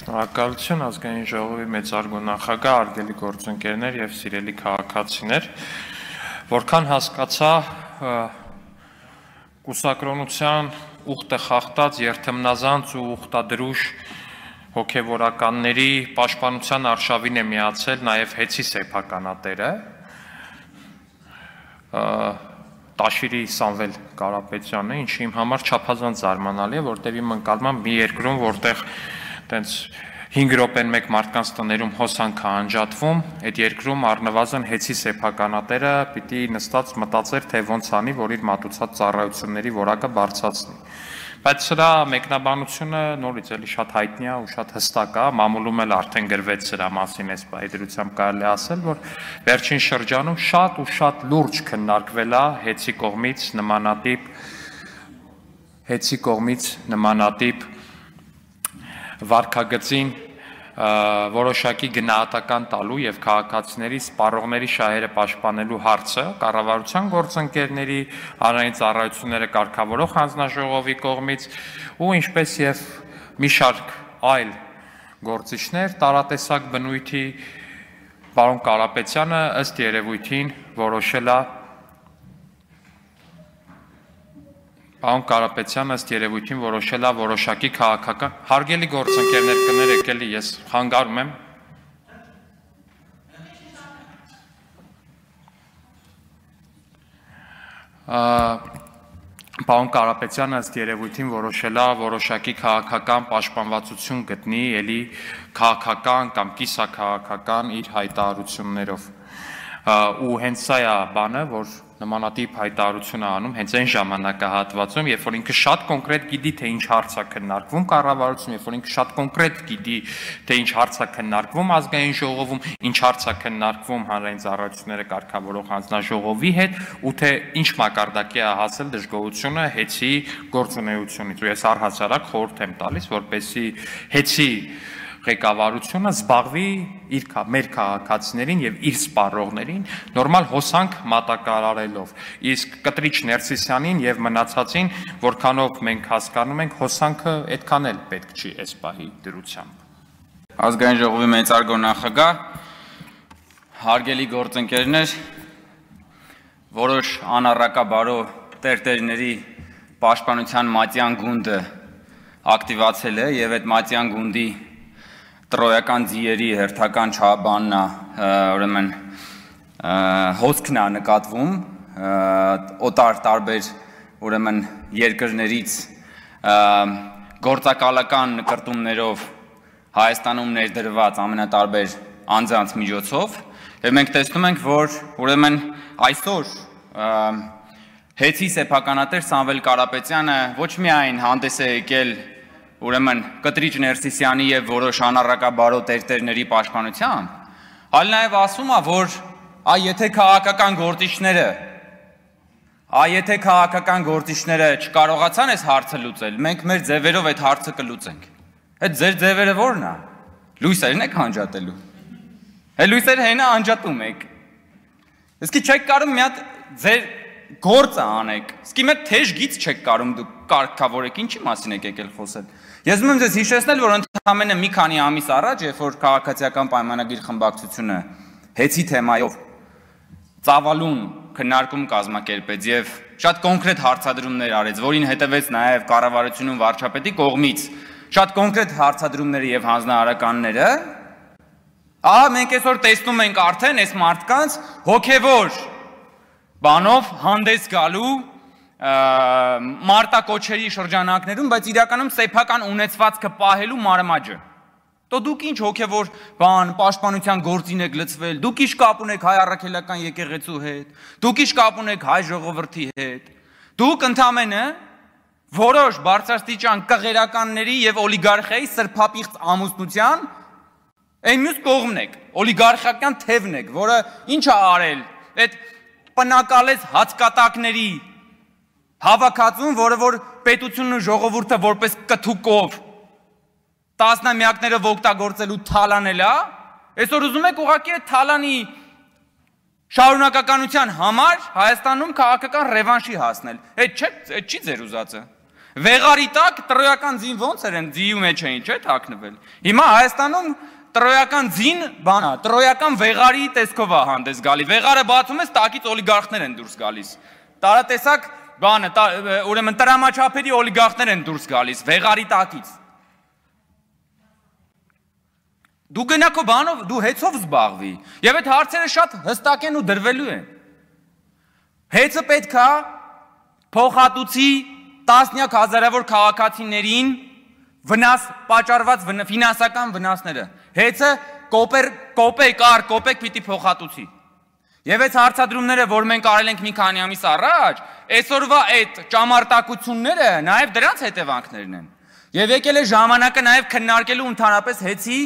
Շնորհակալություն ազգային ժողովի մեծարգո նախագահ, արգելի գործընկերներ եւ սիրելի քաղաքացիներ, որքան հասկացա կուսակրոնության ուխտը խախտած երթմնազանց ու ուխտադրուժ հոգեվորականների պաշտպանության արշավին է միացել նաեւ հեծի սեփականատերը Տաշիրի Սամվել Կարապետյանը, ինչը իմ համար չափազանց զարմանալի է, որտեղ իմ ընկալմամբ մի երկրում, որտեղ տենց 5 րոպեն մեկ մարդկանց տներում հոսանք է անջատվում, այդ երկրում առնվազն հեծի սեփականատերը պիտի նստած մտածեր, թե ոնց անի, որ իր մատուցած ծառայությունների որակը բարձրացնի։ Բայց սրա մեկնաբանությունը նորից էլի շատ հայտնի է ու շատ հստակ է, մամուլում էլ արդեն գրվեց սրա մասին, այս պայդրությամբ կարելի է ասել, որ վերջին շրջանում շատ ու շատ լուրջ քննարկվել է հեծի կողմից նմանատիպ վարքագծին որոշակի գնահատական տալու եւ քաղաքացիների սպառողների շահերը պաշտպանելու հարցը կառավարության գործընկերների հանրային ծառայությունները կարգավորող հանձնաժողովի կողմից ու ինչպես եւ մի շարք այլ գործիչներ տարատեսակ բնույթի պարոն Կարապետյանը ըստ երևույթին որոշել է Պարոն Կարապետյանը ըստ երևույթին որոշել է որոշակի քաղաքական հարգելի գործընկերներ կներեք էլի ես խանգարում եմ Պարոն Կարապետյանը ըստ երևույթին որոշել է որոշակի քաղաքական պաշտպանվածություն գտնի էլի քաղաքական կամ կիսաքաղաքական իր հայտարարություններով ու հենց սա է բանը որ նմանատիպ հայտարարություն է անում հենց այն ժամանակահատվածում, երբ որ ինքը շատ կոնկրետ գիտի, թե ինչ հարց է քննարկվում կառավարությունում, երբ որ ինքը շատ կոնկրետ գիտի, թե ինչ հարց է քննարկվում ազգային ժողովում, ինչ հարց է քննարկվում հանրային ծառայությունները կարգավորող հանձնաժողովի հետ, ու թե ինչ մակարդակի է հասել դժգոհությունը հեծի գործունեությունից։ Ու ես առհասարակ խորհուրդ եմ տալիս, որպեսզի հեծի ղեկավարությունը զբաղվի մեր քաղաքացիներին եւ իր սպառողներին նորմալ հոսանք մատակարարելով իսկ կտրիչ Ներսիսյանին եւ մնացածին որքանով մենք հասկանում ենք հոսանքը այդքան էլ պետք չի այս պահի դրությամբ ազգային ժողովի մեծարգո նախագահ հարգելի գործընկերներ որոշ անառակաբարո տերտերների պաշտպանության մատյան գունդը ակտիվացել է եւ այդ մատյան գունդի տրոյական ձիերի հերթական չաբանն է ուրեմն հոսքն է նկատվում օտար տարբեր ուրեմն երկրներից գործակալական նկրտումներով Հայաստանում ներդրված ամենատարբեր անձանց միջոցով եւ մենք տեսնում ենք որ ուրեմն այսօր հեծի սեփականատեր Սամվել Կարապետյանը ոչ միայն հանդես է եկել ուրեմն կտրիչ Ներսիսյանի եւ որոշ անառակաբարո տերտերների պաշտպանությամբ, այլ նաեւ ասում է, որ եթե քաղաքական գործիչները չկարողացան այս հարցը լուծել, մենք մեր ձևերով այդ հարցը կլուծենք։ Այդ ձեր ձևերը ո՞րն է։ Լույսերն եք անջատելու։ Լույսերը հենա անջատում եք։ Իսկ չեք կարող մի հատ ձեր գործը անեք։ Իսկ մի թեժ գիծ չեք կարող դուք կարգավորեք, ինչի մասին եք եկել խոսել։ Ես ուզում եմ ձեզ հիշեցնել, որ ընդամենը մի քանի ամիս առաջ, երբ որ քաղաքացիական պայմանագիր խմբակցությունը հեծի թեմայով ծավալուն քննարկում կազմակերպեց եւ շատ կոնկրետ հարցադրումներ արեց, որին հետևեց նաեւ կառավարությունում վարչապետի կողմից շատ կոնկրետ հարցադրումները եւ հանձնարարականները, մենք այսօր տեսնում ենք արդեն այս մարդկանց հոգեվոր բանով հանդես գալու մարտակոչերի շրջանակներում, բայց իրականում սեփական ունեցվածքը պահելու մարմաճը։ Դուք ինչ հոգևոր բան, պաշտպանության գործին եք լծվել, դուք ինչ կապ ունեք հայ առաքելական եկեղեցու հետ, դուք ինչ կապ ունեք հայ ժողովրդի հետ։ Դուք ընդամենը որոշ բարձրաստիճան կղերականների եւ օլիգարխիայի սրբապիղծ ամուսնության այն մյուս կողմն եք, օլիգարխիական թևն եք, որը ինչ է արել, այդ պնակալեց հացկատակների հավաքածուն, որը որ պետությունն ու ժողովուրդը որպես կթուկով տասնամյակներով օգտագործելու թալանել է, այսօր ուզում եք ուղղակի այդ թալանի շարունակականության համար Հայաստանում քաղաքական ռևանշի հասնել։ Այդ չի ձեր ուզածը։ Վեղարի տակ տրոյական ձին ոնց էր են ձիու մեջ էին, չէ՞, թաքնվել։ Հիմա Հայաստանում տրոյական ձին, բանա, տրոյական վեղարի տեսքով է հանդես գալի։ Վեղարը բացում ես, տակից օլիգարխներ են դուրս գալիս։ Տարատեսակ բանը, ուրեմն տրամաչափերի օլիգարխներ են դուրս գալիս վեղարի տակից։ Դու գնա քո բանով, դու հեծով զբաղվի։ Եվ այդ հարցերը շատ հստակ են ու դրվելու են։ Հեծը պետք է փոխհատուցի տասնյակ հազարավոր քաղաքացիներին վնաս պատճառված ֆինանսական վնասները։ Հեծը կոպեկ պիտի փոխհատուցի։ Եվ այս հարցադրումները, որ մենք արել ենք մի քանի ամիս առաջ, այսօրվա այդ ճամարտակությունները նաև դրանց հետևանքներն են։ Եվ եկել է ժամանակը նաև քննարկելու ընդհանրապես հեծի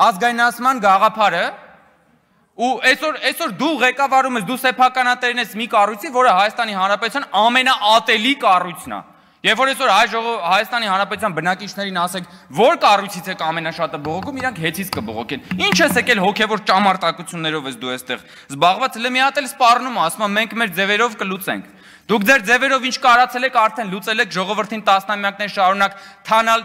ազգայնացման գաղափարը, ու այսօր դու ղեկավարում ես, դու սեփականատերն ես մի կառույցի, որը Հայաստանի Հանրապետության ամենաատելի կառույցն է։ Երբ որ այսօր Հայաստանի Հանրապետության բնակիչներին ասեք, որ կառույցից եք ամենաշատը բողոքում, իրանք հեծից կբողոքեն։ Ինչ ես եկել հոգևոր ճամարտակություններով ես դու այստեղ զբաղված, հələ մի հատ էլ սպառնում, ասում եմ մենք մեր ձևերով կլուծենք։ Դուք ձեր ձևերով ինչ կարացել եք, արդեն լուծել եք, ժողովրդին տասնամյակներ շարունակ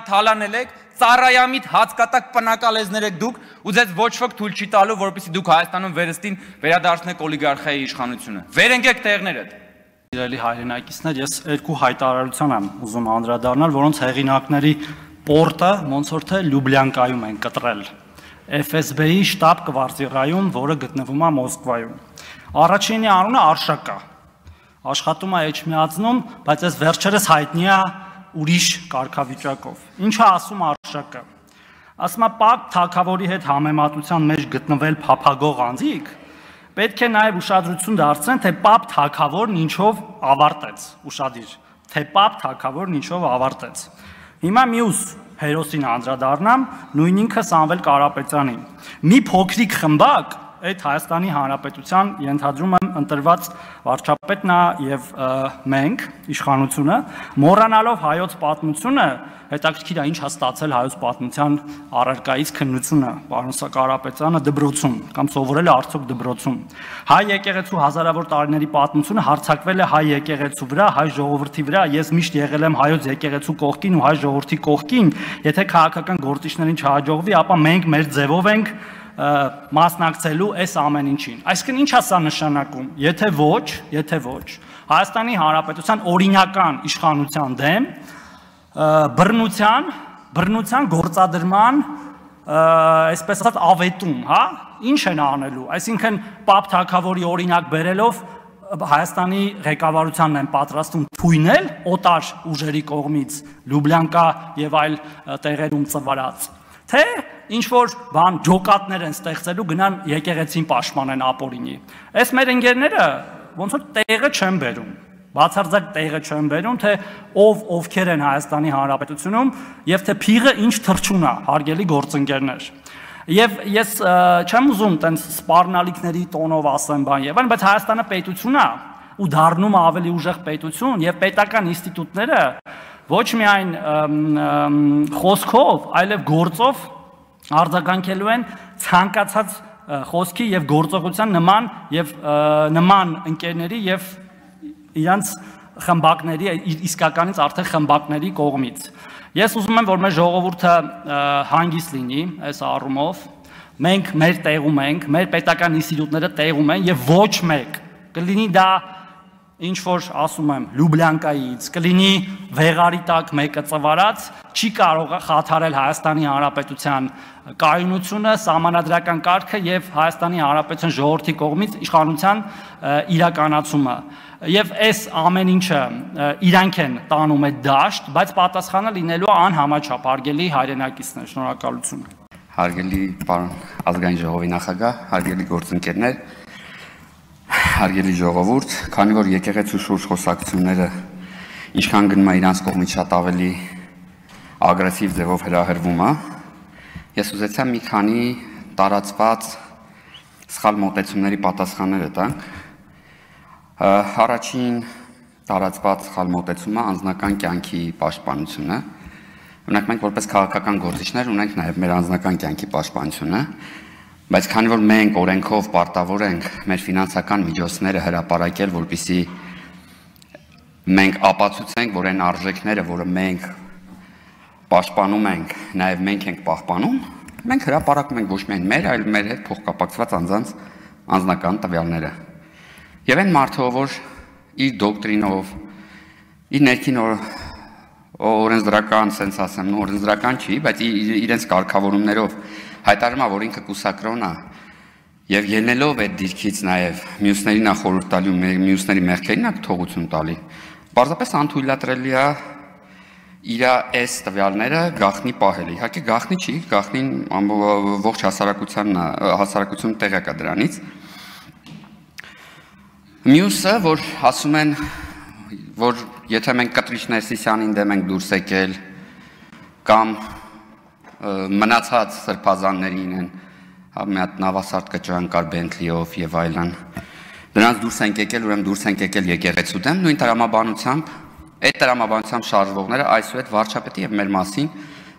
թալանել եք, ծառայամիտ հացկատակ պնակալեզներ եք դուք, ու ձեզ ոչ ոք թույլ չի տալու, որպեսզի դուք Հայաստանում վերստին վերադարձնեք օլիգարխիայի իշխանությունը։ Վերընկեք տեղներդ։ Իրելի հայրենակիցներ, ես երկու հայտարարության եմ ուզում անդրադառնալ, որոնց հեղինակների պորտը ոնց որ թե Լյուբլյանկայում են կտրել։ FSB-ի շտաբ կվարտիրայում, որը գտնվում է Մոսկվայում։ Առաջինի անունը Արշակա։ Աշխատում է Էջմիածնում, բայց այս վերջերս հայտնի է ուրիշ կարգավիճակով։ Ինչ է ասում Արշակը։ Ասում է Պապ թագավորի հետ համեմատության մեջ գտնվել փափագող անձիկ պետք է նաև ուշադրություն դարձնեն, թե Պապ թագավորն ինչով ավարտեց, ուշադիր, թե Պապ թագավորն ինչով ավարտեց։ Հիմա մյուս հերոսին անդրադառնամ, նույն ինքը Սամվել Կարապետյանին։ Մի փոքրիկ խմբակ այդ Հայաստանի Հանրապետության ենթադրում եմ ընտրված վարչապետն է եւ մենք իշխանությունը մոռանալով հայոց պատմությունը, հետաքրքիր է ինչ է ստացել հայոց պատմության առարկայից քննությունը, պարոն Կարապետյանը դպրոցում կամ սովորել է արդյոք դպրոցում։ Հայ եկեղեցու հազարավոր տարիների պատմությունը հարձակվել է հայ եկեղեցու վրա, հայ ժողովրդի վրա, ես միշտ եղել եմ հայոց եկեղեցու կողքին ու հայ ժողովրդի կողքին, եթե քաղաքական գործիչներին չհաջողվի, ապա մենք մեր ձևով ենք մասնակցելու այս ամեն ինչին։ Այսինքն ինչ է սա նշանակում։ Եթե ոչ, Հայաստանի Հանրապետության օրինական իշխանության դեմ բռնության գործադրման, այսպես ասած, ավետում, հա, ինչ են անելու։ Այսինքն Պապ թագավորի օրինակ բերելով Հայաստանի ղեկավարությանն են պատրաստում թույնել օտար ուժերի կողմից Լյուբլյանկա եւ այլ տեղերում ծվարած, թե ինչ որ բան ջոկատներ են ստեղծելու գնան եկեղեցին պաշտպանեն ապօրինի։ Այս մեր ընկերները ոնց որ տեղը չեն բերում, բացարձակ տեղը չեն բերում, թե ովքեր են Հայաստանի Հանրապետությունում եւ թե փիղը ինչ թռչուն է, հարգելի գործընկերներ։ Եվ ես չեմ ուզում տենց սպառնալիքների տոնով ասեմ բան եւ այլն, բայց Հայաստանը պետություն է ու դառնում ավելի ուժեղ պետություն եւ պետական ինստիտուտները ոչ միայն խոսքով, այլև գործով արձագանքելու են ցանկացած խոսքի եւ գործողության նման ընկերների եւ իրանց խմբակների, իսկականից արդեն խմբակների կողմից։ Ես ուզում եմ, որ մեր ժողովուրդը հանգիստ լինի այս առումով, մենք մեր տեղում ենք, մեր պետական ինստիտուտները տեղում են եւ ոչ մեկ կլինի դա ինչ որ ասում եմ Լյուբլյանկայից, կլինի վեղարի տակ մեկը ծվարած, չի կարող խաթարել Հայաստանի Հանրապետության կայունությունը, սահմանադրական կարգը եւ Հայաստանի Հանրապետության ժողովրդի կողմից իշխանության իրականացումը։ Եվ այս ամեն ինչը իրանք են տանում այդ դաշտ, բայց պատասխանը լինելու անհամաչափ, հարգելի հայրենակիցներ, շնորհակալություն։ Հարգելի պարոն ազգային ժողովի նախագահ, հարգելի գործընկերներ, հարգելի ժողովուրդ, քանի որ եկեղեցու շուրջ խոսակցությունները ինչքան գնում է իրանց կողմից շատ ավելի ագրեսիվ ձևով հրահրվում է, ես ուզեցա մի քանի տարածված սխալ մոտեցումների պատասխանները տանք։ Առաջին տարածված սխալ մոտեցումը անձնական կյանքի պաշտպանությունը։ Օրինակ մենք որպես քաղաքական գործիչներ ունենք նաև մեր անձնական կյանքի պաշտպանությունը, բայց քանի որ մենք օրենքով պարտավոր ենք մեր ֆինանսական միջոցները հրապարակել, որպեսզի մենք ապացուցենք, որ այն արժեքները, որը մենք պաշտպանում ենք, նաև մենք ենք պահպանում, մենք հրապարակում ենք ոչ միայն մեր, այլ մեր հետ փոխկապակցված անձանց անձնական տվյալները։ Եվ այն մարդը, որ իր դոկտրինով, իր ներքին օրենսդրական, սենց ասեմ, օրենսդրական չի, բայց իրենց կարգավորումներով հայտարարում է, որ ինքը կուսակրոն է, եւ ելնելով այդ դիրքից նաեւ մյուսներին խորհուրդ տալու, մյուսների մեղքերին թողություն տալի, պարզապես անթույլատրելի է իր այս տվյալները գաղտնի պահել։ Իհարկե գաղտնի չի, գաղտնին ողջ հասարակությունը տեղյակ է դրանից։ Մյուսը, որ ասում են, որ եթե մենք կտրիչներ Սիսյանին դեմ ենք դուրս եկել կամ մնացած սրբազաններին են, մի հատ նավասարդ կճան կար Բենթլիով եւ այլն, դրանց դուրս ենք եկել, ուրեմն դուրս ենք եկել եկեղեցու դեմ, նույն տրամաբանությամբ, այդ տրամաբանությամբ շարժվողները այսուհետ վարչապետի եւ մեր մասին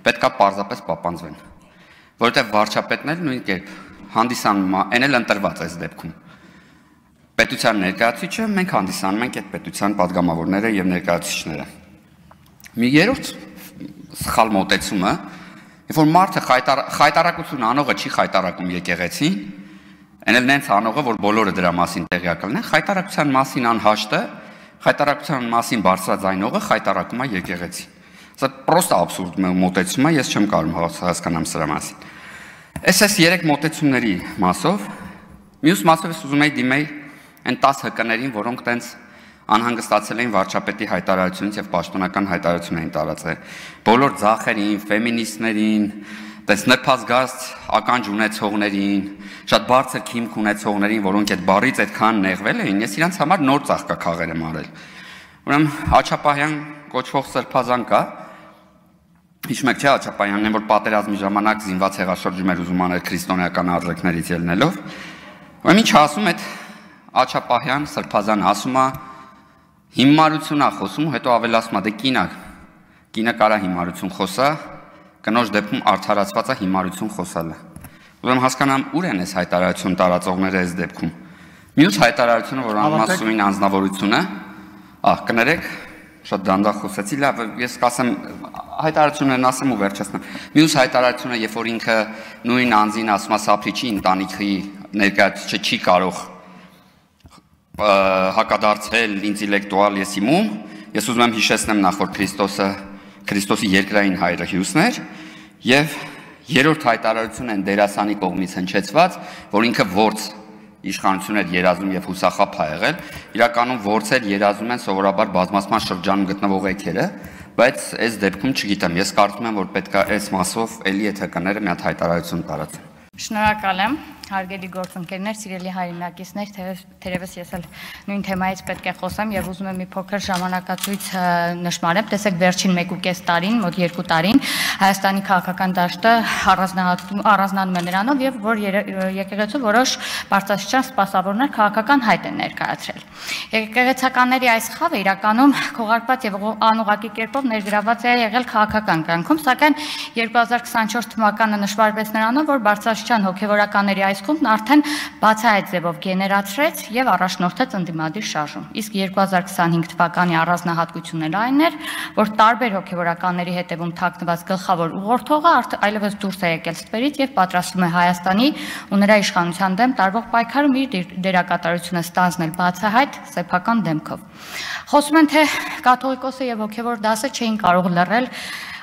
պետքա պարզապես պապանձվեն, որովհետեւ վարչապետն էլ նույն կերպ հանդիսանում է, այն էլ ընտրված է այս դեպքում։ Պետության ներկայացուցիչը մենք հանդիսանում ենք այդ պետության падգամավորները եւ ներկայացուցիչները։ Մի երրորդ սխալ մոտեցումը, երբ որ մարդը խայտարակություն անողը չի խայտարակում եկեղեցին, այն էլ նենց անողը, որ բոլորը դրա մասին տեղյակ լինեն, խայտարակության մասին անհաշտը, խայտարակության մասին բարձրաձայնողը խայտարակում է եկեղեցին։ Սա պրոստը աբսուրդ մոտեցում է, ես չեմ կարող հասկանամ սրա մասին։ Այս 3 մոտեցումների մասով, մյուս մասով ես ուզում եի դիմեի այն 10 հկներին, որոնք տենց անհանգստացել էին վարչապետի հայտարարությունից եւ պաշտոնական հայտարարություն էին տարածել։ Բոլոր ձախերին, ֆեմինիստներին, տես նրբազգաստ ականջ ունեցողներին, շատ բարձր քիմք ունեցողներին, որոնք այդ բառից այդքան նեղվել էին, ես իրանց համար նոր ծաղկաքաղեր եմ արել։ Ուրեմն Աչապահյան կոչվող սրբազան կա, հիշում եք չէ Աչապահյանն, որ պատերազմի ժամանակ զինված հեղաշրջում էր ուզում անել քրիստոնեական արժեքներից ելնելով։ Ուրեմն ինչ ասում այդ Աչապահյան սրբազան ասում է հիմարություն է խոսում, հետո ավելացում է դե կինը կարա հիմարություն խոսա, կնոջ դեպքում արդարացված է հիմարություն խոսալը։ Ուրեմն հասկանամ ուր են այս հայտարարություն տարածողները այս դեպքում։ Մյուս հայտարարությունը, որ անմասույն անձնավորությունը, կներեք, շատ դանդաղ խոսեցի, լավ, ես կասեմ հայտարարություններն ասեմ ու վերջացնեմ։ Մյուս հայտարարությունը, երբ որ ինքը նույն անձին ասում է Սափրիչի ընտանիքի ներկայացուցիչը չի կարող հակադարձել ինտելեկտուալ ես իմում, ես ուզում եմ հիշեցնեմ նախ որ Քրիստոսի երկրային հայրը Հյուսն էր եւ երրորդ հայտարարությունն են դերասանի կողմից հնչեցված, որ ինքը ворց իշխանություն էր երազում եւ հուսախապ ա եղել, իրականում ворցեր երազում են սովորաբար բազմացման շրջանում գտնվող էքերը, բայց այս դեպքում չգիտեմ, ես կարծում եմ որ պետքա այս մասով էլի այդ հկները մի հատ հայտարարություն տարածեն։ Շնորհակալ եմ, հարգելի գործընկերներ, սիրելի հայրենակիցներ, թերևս ես էլ նույն թեմայից պետք է խոսեմ եւ ուզում եմ մի փոքր ժամանակացույց նշмарեմ, տեսեք վերջին 1.5 տարին, մոտ 2 տարին Հայաստանի քաղաքական դաշտը առանձնանում է նրանով եւ որ եկեղեցու որոշ բարձրաստիճան սպասավորներ քաղաքական հայտ են ներկայացրել։ Եկեղեցականների այս խավը իրականում քողարկված եւ անուղակի կերպով ներգրաված է եղել քաղաքական կյանքում, սակայն 2024 թվականը նշվարվեց նրանով, որ բարձրաստիճան հոգեվորականների այսքումն արդեն բացահայտ ձևով գեներացրեց եւ առաջնորդեց ընդդիմադիր շարժում։ Իսկ 2025 թվականի առանձնահատկությունն այն էր, որ տարբեր հոգեվորականների հետևում թաքնված գլխավոր ուղղորդողը այլևս դուրս է եկել ստվերից եւ պատրաստվում է Հայաստանի ու նրա իշխանության դեմ տարվող պայքարում իր դերակատարությունը ստանձնել բացահայտ սեփական դեմքով։ Խոսում են, թե կաթողիկոսը եւ հոգեվոր դասը չէին կարող լռել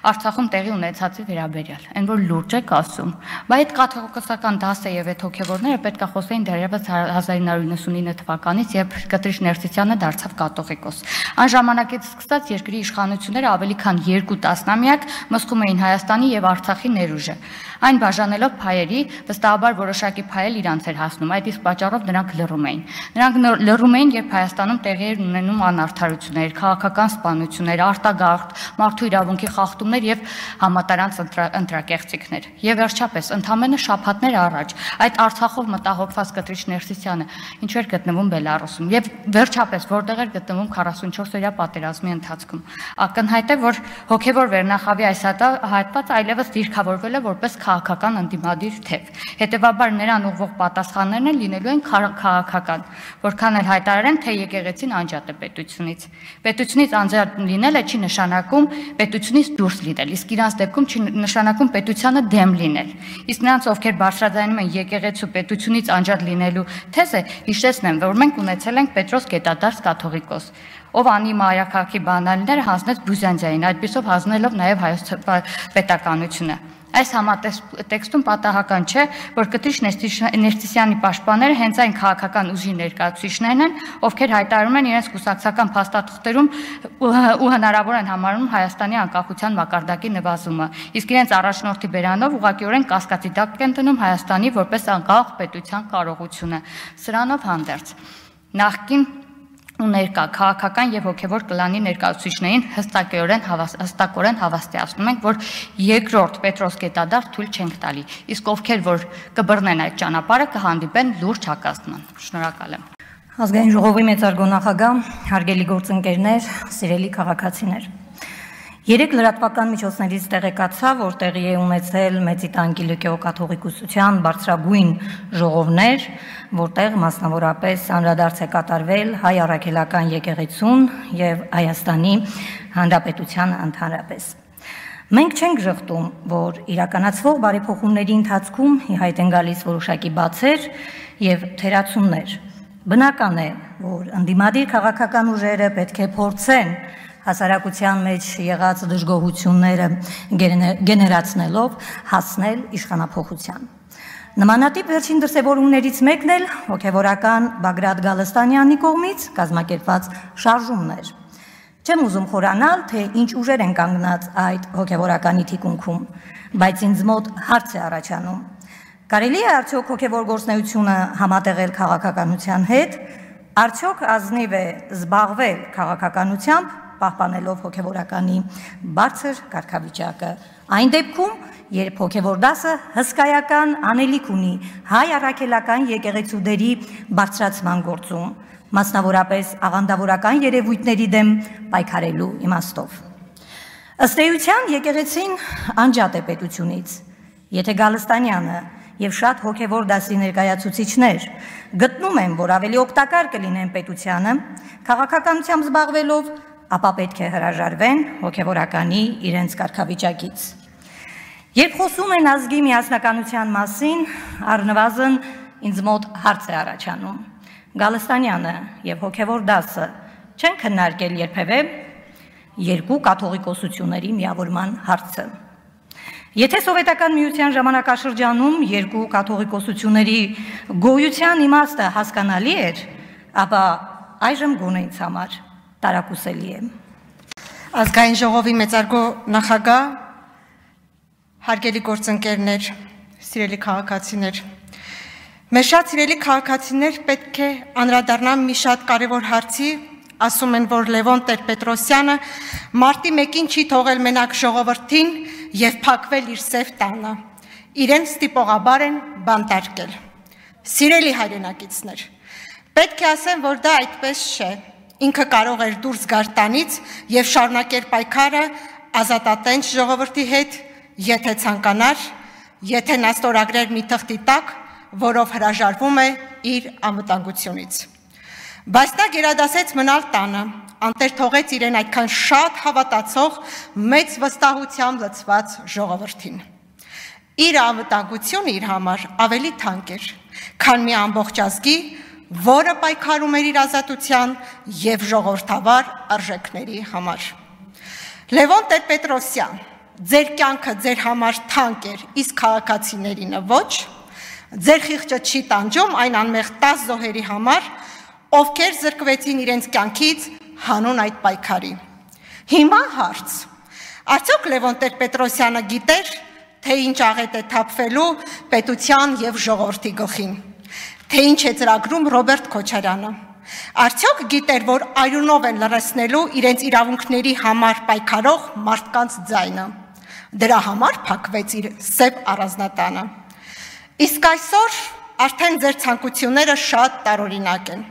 Արցախում տեղի ունեցածի վերաբերյալ, այն որ լուրջ եք ասում, բայց այդ կաթողիկոսական դասը եւ այդ հոգեվորները պետք է խոսեին դեռևս 1999 թվականից, երբ Կտրիչ Ներսիսյանը դարձավ կաթողիկոս։ Այն ժամանակից սկսած երկրի իշխանությունները ավելի քան 2 տասնամյակ մսխում էին Հայաստանի եւ Արցախի ներուժը։ Այն բաժանելով փայերի, վստահաբար որոշակի փայել իրանց էր հասնում, այդ իսկ պատճառով նրանք լռում էին։ Նրանք լռում էին, երբ Հայաստանում տեղի էր ունենում անարդարություններ, քաղաքական սպանություններ, արտագաղթ, մարդու իրավունքի խախտում պաշտոններ եւ համատարած ընտրակեղծիքներ։ Եվ վերջապես, ընդամենը շաբաթներ առաջ այդ Արցախով մտահոգված Կտրիչ Ներսիսյանը ինչ էր գտնվում Բելարուսում եւ վերջապես որտեղ էր գտնվում 44-օրյա պատերազմի ընթացքում։ Ակնհայտ է, որ հոգեվոր վերնախավի այս հատված այլևս դիրքավորվել է որպես քաղաքական ընդդիմադիր թեւ։ Հետևաբար նրան ուղղող պատասխաններն լինելու են քաղաքական, որքան էլ հայտարարեն, թե եկեղեցին անջատ է պետությունից։ Պետությունից անջատ լինելը չի նշանակում պետությունից դուրս լինել, իսկ իրանց դեպքում չի նշանակում պետությանը դեմ լինել։ Իսկ նրանց, ովքեր բարձրաձայնում են եկեղեցու պետությունից անջատ լինելու թեզը, հիշեցնեմ, որ մենք ունեցել ենք Պետրոս Գետադարս կաթողիկոս, ով անի մայրաքաղաքի բանալիները հանձնեց Բյուզանդիային, այդպիսով հանձնելով նաև հայոց պետականությունը։ Այս համատեքստում պատահական չէ, որ Կտրիչ Ներսիսյանի պաշտպանները հենց այն քաղաքական ուժի ներկայացուցիչներն են, ովքեր հայտարարում են իրենց կուսակցական փաստաթղթերում ու հնարավոր են համարում Հայաստանի անկախության մակարդակի նվազումը, իսկ իրենց առաջնորդի բերանով ուղղակիորեն կասկածի տակ են դնում Հայաստանի որպես անկախ պետության կարողությունը։ Սրանով հանդերձ նախկին ու ներկա քաղաքական եւ հոգեվոր կլանի ներկայացուցիչներին հստակորեն հավաստիացնում ենք, որ երկրորդ Պետրոս Գետադար թույլ չենք տալի, իսկ ովքեր որ կբռնեն այդ ճանապարհը կհանդիպեն լուրջ հակազդման։ Շնորհակալ եմ։ Ազգային ժողովի մեծարգո նախագահ, հարգելի գործընկերներ, սիրելի քաղաքացիներ։ Երեք լրատվական միջոցներից տեղեկացա, որ տեղի է ունեցել Մեծիտան Կիլիկիո կաթողիկոսության բարձրագույն ժողովներ, որտեղ մասնավորապես անդրադարձ է կատարվել հայ առաքելական եկեղեցուն եւ Հայաստանի Հանրապետության ընդհանրապես։ Մենք չենք ժխտում, որ իրականացվող բարեփոխումների ընթացքում ի հայտ են գալիս որոշակի բացեր եւ թերացումներ։ Բնական է, որ ընդդիմադիր քաղաքական ուժերը պետք է փորձեն հասարակության մեջ եղած դժգոհությունները գեներացնելով հասնել իշխանափոխության։ Նմանատիպ վերջին դրսևորումներից մեկն էլ հոգևորական Բագրատ Գալստանյանի կողմից կազմակերպված շարժումն էր։ Չեմ ուզում խորանալ, թե ինչ ուժեր են կանգնած այդ հոգևորականի թիկունքում, բայց ինձ մոտ հարց է առաջանում. կարելի է արդյոք հոգևոր գործունեությունը համատեղել քաղաքականության հետ, արդյոք ազնիվ է զբաղվել քաղաքականությամբ, պահպանելով հոգևորականի բարձր կարգավիճակը, այն դեպքում, երբ հոգևոր դասը հսկայական անելիք ունի հայ առաքելական եկեղեցուների բարձրացման գործում, մասնավորապես աղանդավորական երևույթների դեմ պայքարելու իմաստով։ Ըստ էության եկեղեցին անջատ է պետությունից, եթե Գալստանյանը եւ շատ հոգևոր դասի ներկայացուցիչներ գտնում են, որ ավելի օգտակար կլինեն պետությանը, քաղաքականությամբ զբաղվելով, ապա պետք է հրաժարվեն հոգևորականի իրենց կարգավիճակից։ Երբ խոսում են ազգի միասնականության մասին, առնվազն ինձ մոտ հարց է առաջանում. Գալստանյանը եւ հոգևոր դասը չեն քննարկել երբևէ երկու կաթողիկոսությունների միավորման հարցը։ Եթե սովետական միության ժամանակաշրջանում երկու կաթողիկոսությունների գոյության իմաստը հասկանալի էր, ապա այժմ գոնե ինձ համար տարակուսելի է։ Ազգային ժողովի մեծարգո նախագահ, հարգելի գործընկերներ, սիրելի քաղաքացիներ, մեր շատ սիրելի քաղաքացիներ պետք է անդրադառնան մի շատ կարևոր հարցի, ասում են, որ Լևոն Տեր-Պետրոսյանը մարտի 1-ին չի թողել մենակ ժողովրդին եւ փակվել իր սև տանը։ Իրեն ստիպողաբար են բանտարկել։ Սիրելի հայրենակիցներ, պետք է ասեմ, որ դա այդպես չէ։ Ինքը կարող էր դուրս գալ տանից եւ շարունակել պայքարը ազատատենչ ժողովրդի հետ, եթե ցանկանար, եթե նա ստորագրեր մի թղթի տակ, որով հրաժարվում է իր անվտանգությունից։ Բայց նա գերադասեց մնալ տանը, անտեր թողեց իրեն այդքան շատ հավատացող, մեծ վստահությամբ լցված ժողովրդին։ Իր անվտանգությունը իր համար ավելի թանկ էր, քան մի ամբողջ ազգի, որը պայքարում էր իր ազատության եւ ժողովրդավար արժեքների համար։ Լևոն Տեր-Պետրոսյան, ձեր կյանքը ձեր համար թանկ էր, իսկ քաղաքացիներինը ոչ, ձեր խիղճը չի տանջում այն անմեղ 10 զոհերի համար, ովքեր զրկվեցին իրենց կյանքից հանուն այդ պայքարի։ Հիմա հարց. արդյոք Լևոն Տեր-Պետրոսյանը գիտեր, թե ինչ աղետ է թափվելու պետության եւ ժողովրդի գլխին, թե ինչ է ծրագրում Ռոբերտ Քոչարյանը։ Արդյոք գիտեր, որ արյունով են լրացնելու իրենց իրավունքների համար պայքարող մարդկանց ձայնը։ Դրա համար փակվեց իր սև առանձնատանը։ Իսկ այսօր արդեն ձեր ցանկությունները շատ տարօրինակ են։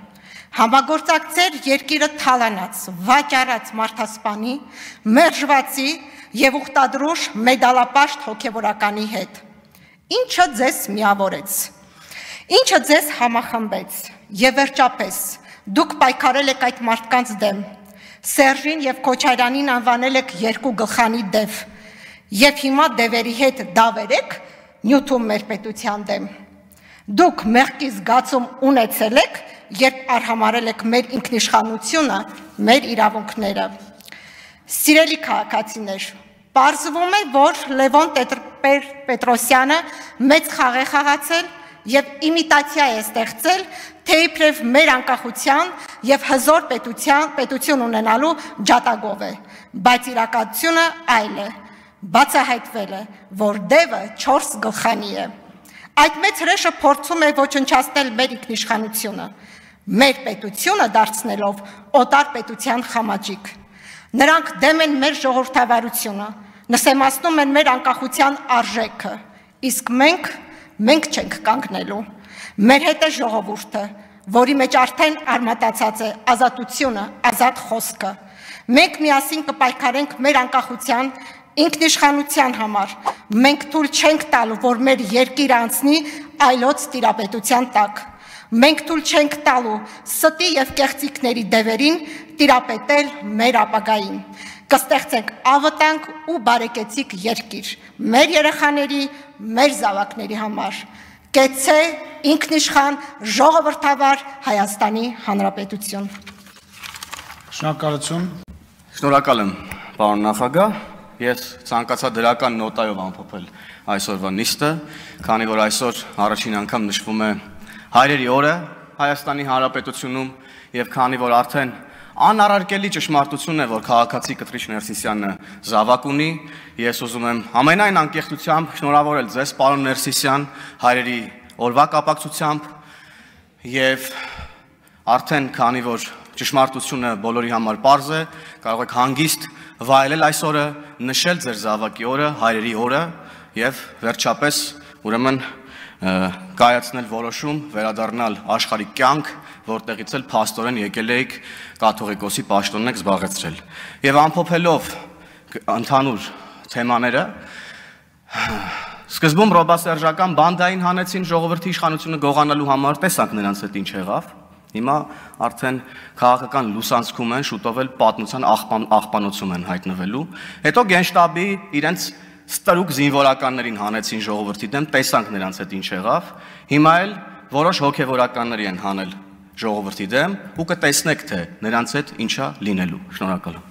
Համագործակցեր երկիրը թալանած, վաճառած մարդասպանի, մերժվածի եւ ուխտադրուժ մեդալապաշտ հոգեվորականի հետ։ Ինչը ձեզ միավորեց, ինչը ձեզ համախմբեց, եւ վերջապես դուք պայքարել եք այդ մարդկանց դեմ, Սերժին եւ Քոչարյանին անվանել եք երկու գլխանի դև, եւ հիմա դևերի հետ դավեր եք նյութում մեր պետության դեմ։ Դուք մեղքի զգացում ունեցել եք, երբ արհամարել եք մեր ինքնիշխանությունը, մեր իրավունքները։ Սիրելի քաղաքացիներ, պարզվում է, որ Լևոն Պետրոսյանը մեծ խաղ է խաղացել եւ իմիտացիա է ստեղծել, թե իբրև մեր անկախության եւ հզոր պետություն ունենալու ջատագով է, բայց իրականությունը այլ է, բացահայտվել է, որ դևը 4 գլխանի է։ Այդ մեծ հրեշը փորձում է ոչնչացնել մեր ինքնիշխանությունը, մեր պետությունը դարձնելով օտար պետության խամաճիկ։ Նրանք դեմ են մեր ժողովրդավարությունը, նսեմացնում են մեր անկախության արժեքը, իսկ մենք չենք կանգնելու։ Մեր հետ է ժողովուրդը, որի մեջ արդեն արմատացած է ազատությունը, ազատ խոսքը։ Մենք միասին կպայքարենք մեր անկախության, ինքնիշխանության համար։ Մենք թույլ չենք տալու, որ մեր երկիրը անցնի այլոց տիրապետության տակ։ Մենք թույլ չենք տալու ստի եւ կեղծիքների դևերին տիրապետել մեր ապագային։ Կստեղծենք ավտանգ ու բարեկեցիկ երկիր մեր երեխաների, մեր զավակների համար։ Կեցե ինքնիշխան ժողովրդավար Հայաստանի Հանրապետություն։ Շնորհակալություն։ Շնորհակալ եմ, պարոն նախագահ։ Ես ցանկացա դրական նոտայով ամփոփել այսօրվա նիստը, քանի որ այսօր առաջին անգամ նշվում է հայրերի օրը Հայաստանի Հանրապետությունում եւ քանի որ արդեն անառարկելի ճշմարտություն է, որ քաղաքացի Կտրիչ Ներսիսյանը զավակ ունի, ես ուզում եմ ամենայն անկեղծությամբ շնորհավորել ձեզ, պարոն Ներսիսյան, հայրերի օրվա կապակցությամբ եւ արդեն քանի որ ճշմարտությունը բոլորի համար պարզ է, կարող եք հանգիստ վայելել այս օրը, նշել ձեր զավակի օրը, հայրերի օրը եւ վերջապես ուրեմն կայացնել որոշում, վերադառնալ աշխարհիկ կյանք, որտեղից էլ փաստորեն եկել եք կաթողիկոսի պաշտոնն եք զբաղեցրել։ Եվ ամփոփելով ընդհանուր թեմաները, սկզբում ռոբասերժական բանդային հանեցին ժողովրդի իշխանությունը գողանալու համար, տեսանք նրանց հետ ինչ եղավ։ Հիմա արդեն քաղաքական լուսանցքում են, շուտով էլ պատմության աղբանոցում են հայտնվելու։ Հետո գենշտաբի իրենց ստրուկ զինվորականներին հանեցին ժողովրդի դեմ, տեսանք նրանց հետ ինչ եղավ։ Հիմա էլ որոշ հոգևորականների են հանել ժողովրդի դեմ ու կտեսնեք, թե նրանց հետ ինչա լինելու։ Շնորհակալ եմ։